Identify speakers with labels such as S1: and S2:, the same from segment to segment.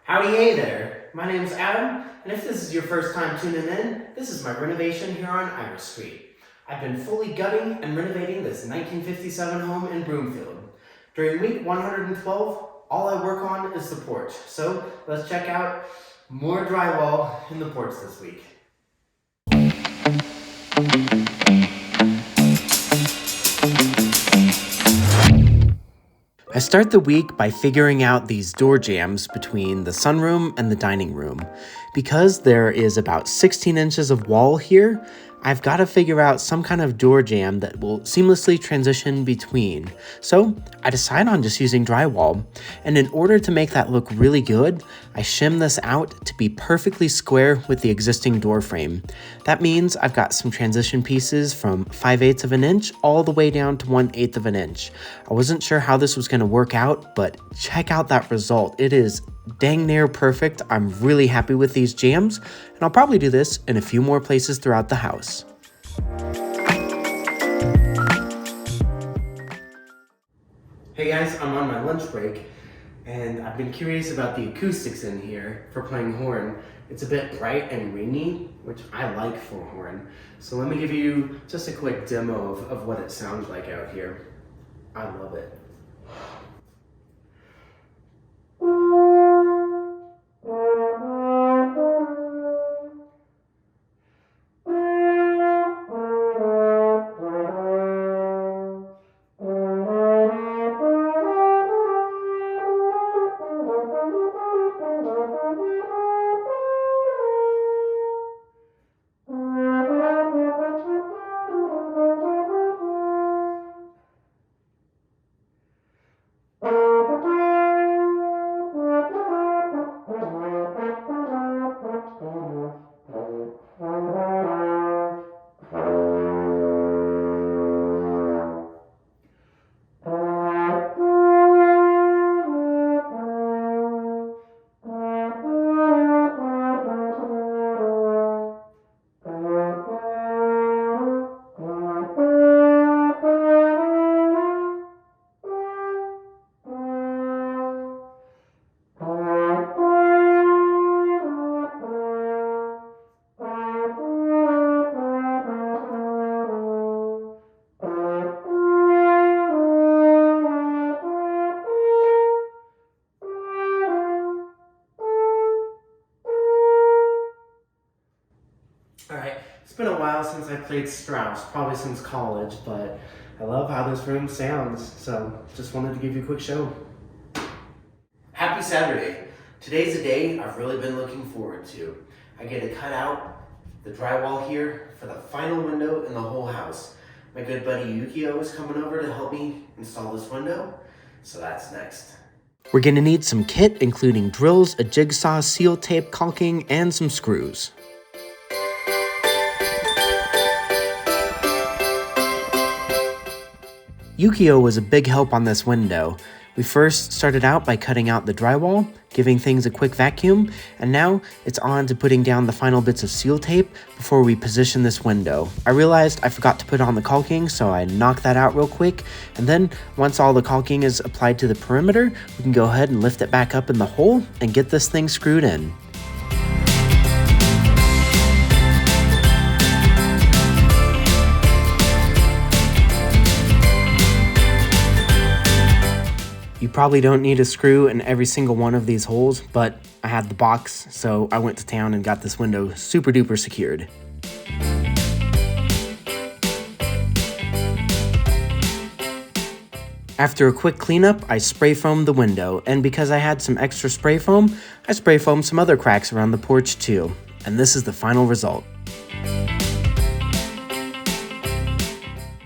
S1: Howdy hey there, my name is Adam, and if this is your first time tuning in, this is my renovation here on Iris Street. I've been fully gutting and renovating this 1957 home in Broomfield. During week 112, all I work on is the porch, so let's check out more drywall in the porch this week. I start the week by figuring out these door jambs between the sunroom and the dining room. Because there is about 16 inches of wall here, I've got to figure out some kind of door jamb that will seamlessly transition between. So I decide on just using drywall, and in order to make that look really good, I shim this out to be perfectly square with the existing door frame. That means I've got some transition pieces from 5/8 of an inch all the way down to 1/8 of an inch. I wasn't sure how this was going to work out, but check out that result. It is dang near perfect. I'm really happy with these jambs, and I'll probably do this in a few more places throughout the house. Hey guys, I'm on my lunch break, and I've been curious about the acoustics in here for playing horn. It's a bit bright and ringy, which I like for horn. So let me give you just a quick demo of what it sounds like out here. I love it. Alright, it's been a while since I played Strauss, probably since college, but I love how this room sounds, so just wanted to give you a quick show. Happy Saturday! Today's a day I've really been looking forward to. I get to cut out the drywall here for the final window in the whole house. My good buddy Yukio is coming over to help me install this window, so that's next. We're gonna need some kit, including drills, a jigsaw, seal tape, caulking, and some screws. Yukio was a big help on this window. We first started out by cutting out the drywall, giving things a quick vacuum, and now it's on to putting down the final bits of seal tape before we position this window. I realized I forgot to put on the caulking, so I knocked that out real quick, and then once all the caulking is applied to the perimeter, we can go ahead and lift it back up in the hole and get this thing screwed in. You probably don't need a screw in every single one of these holes, but I had the box, so I went to town and got this window super duper secured. After a quick cleanup, I spray foamed the window, and because I had some extra spray foam, I spray foamed some other cracks around the porch too. And this is the final result.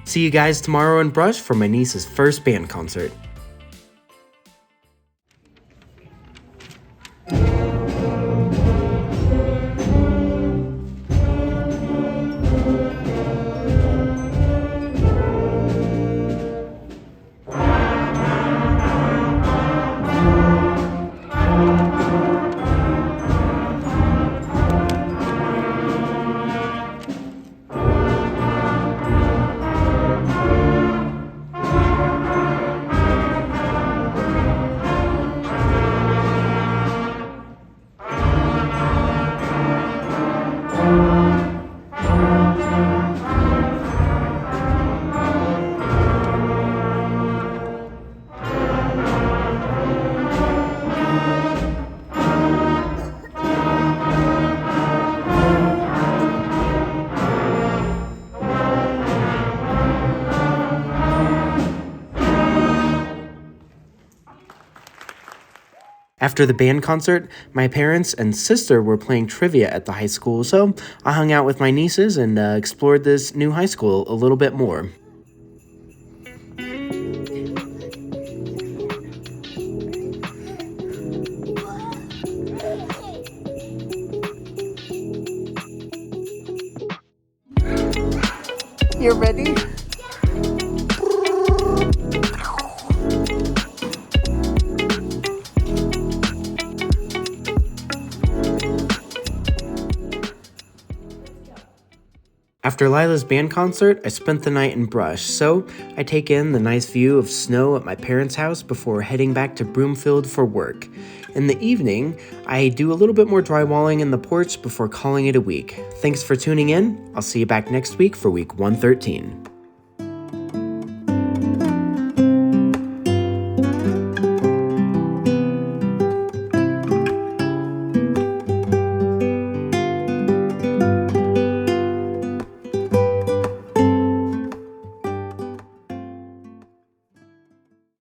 S1: See you guys tomorrow in Brush for my niece's first band concert. After the band concert, my parents and sister were playing trivia at the high school, so I hung out with my nieces and explored this new high school a little bit more.
S2: You ready?
S1: After Lila's band concert, I spent the night in Brush, so I take in the nice view of snow at my parents' house before heading back to Broomfield for work. In the evening, I do a little bit more drywalling in the porch before calling it a week. Thanks for tuning in. I'll see you back next week for week 113.